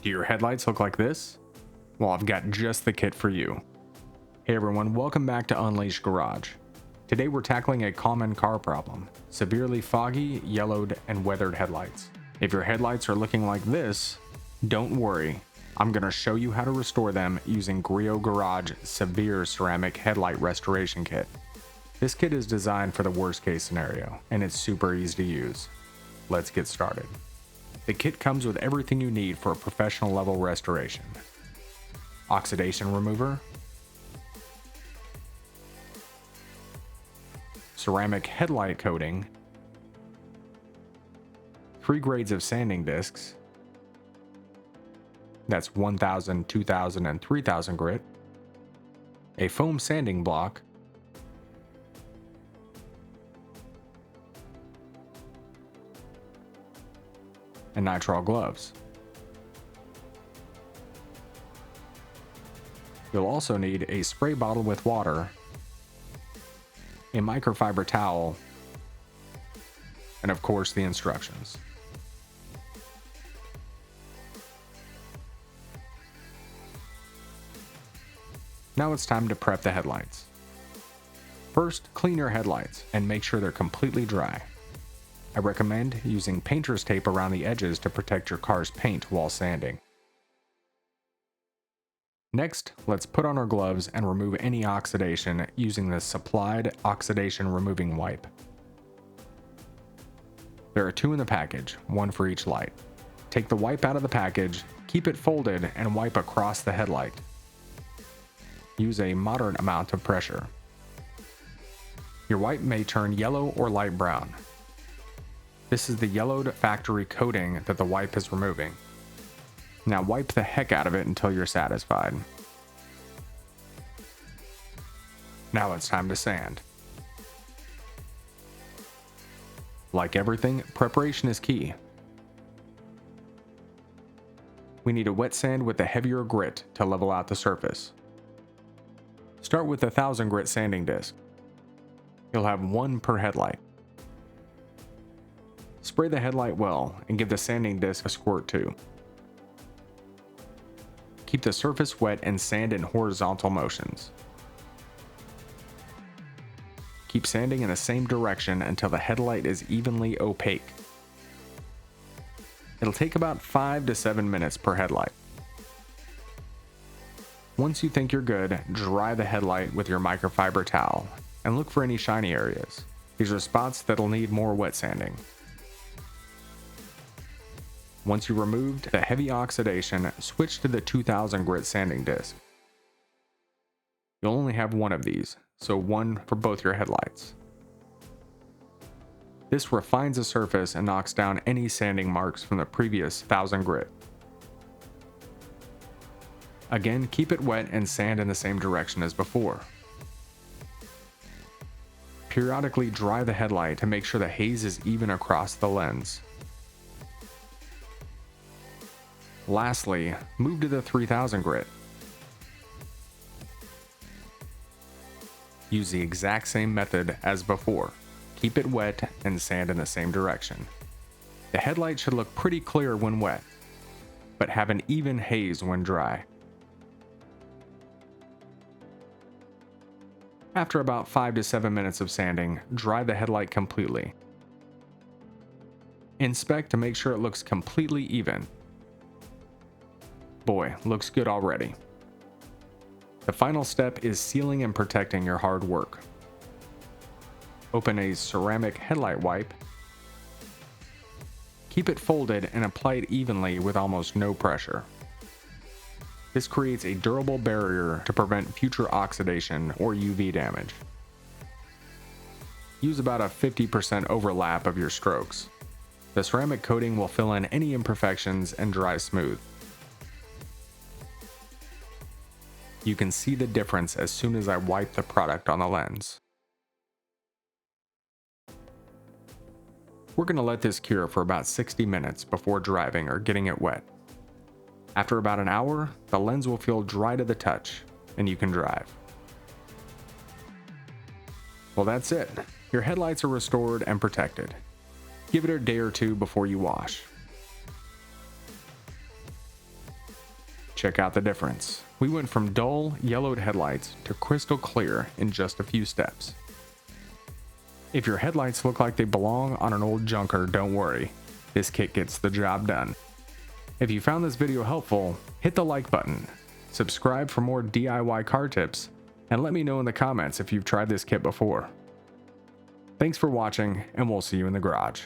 Do your headlights look like this? Well, I've got just the kit for you. Hey everyone, welcome back to Unleashed Garage. Today we're tackling a common car problem: severely foggy, yellowed, and weathered headlights. If your headlights are looking like this, don't worry. I'm going to show you how to restore them using Griot Garage Severe Ceramic Headlight Restoration Kit. This kit is designed for the worst case scenario, and it's super easy to use. Let's get started. The kit comes with everything you need for a professional level restoration: oxidation remover, ceramic headlight coating, 3 grades of sanding discs, that's 1000, 2000, and 3000 grit, a foam sanding block, and nitrile gloves. You'll also need a spray bottle with water, a microfiber towel, and of course the instructions. Now it's time to prep the headlights. First, clean your headlights and make sure they're completely dry. I recommend using painter's tape around the edges to protect your car's paint while sanding. Next, let's put on our gloves and remove any oxidation using the supplied oxidation removing wipe. There are 2 in the package, 1 for each light. Take the wipe out of the package, keep it folded, and wipe across the headlight. Use a moderate amount of pressure. Your wipe may turn yellow or light brown. This is the yellowed factory coating that the wipe is removing. Now wipe the heck out of it until you're satisfied. Now it's time to sand. Like everything, preparation is key. We need a wet sand with a heavier grit to level out the surface. Start with a 1000 grit sanding disc. You'll have 1 per headlight. Spray the headlight well and give the sanding disc a squirt too. Keep the surface wet and sand in horizontal motions. Keep sanding in the same direction until the headlight is evenly opaque. It'll take about 5 to 7 minutes per headlight. Once you think you're good, dry the headlight with your microfiber towel and look for any shiny areas. These are spots that'll need more wet sanding. Once you removed the heavy oxidation, switch to the 2000 grit sanding disc. You'll only have 1 of these, so 1 for both your headlights. This refines the surface and knocks down any sanding marks from the previous 1000 grit. Again, keep it wet and sand in the same direction as before. Periodically dry the headlight to make sure the haze is even across the lens. Lastly, move to the 3000 grit. Use the exact same method as before. Keep it wet and sand in the same direction. The headlight should look pretty clear when wet, but have an even haze when dry. After about 5 to 7 minutes of sanding, dry the headlight completely. Inspect to make sure it looks completely even. Boy, looks good already. The final step is sealing and protecting your hard work. Open a ceramic headlight wipe. Keep it folded and apply it evenly with almost no pressure. This creates a durable barrier to prevent future oxidation or UV damage. Use about a 50% overlap of your strokes. The ceramic coating will fill in any imperfections and dry smooth. You can see the difference as soon as I wipe the product on the lens. We're going to let this cure for about 60 minutes before driving or getting it wet. After about an hour, the lens will feel dry to the touch, and you can drive. Well, that's it. Your headlights are restored and protected. Give it a day or 2 before you wash. Check out the difference. We went from dull, yellowed headlights to crystal clear in just a few steps. If your headlights look like they belong on an old junker, don't worry. This kit gets the job done. If you found this video helpful, hit the like button, subscribe for more DIY car tips, and let me know in the comments if you've tried this kit before. Thanks for watching, and we'll see you in the garage.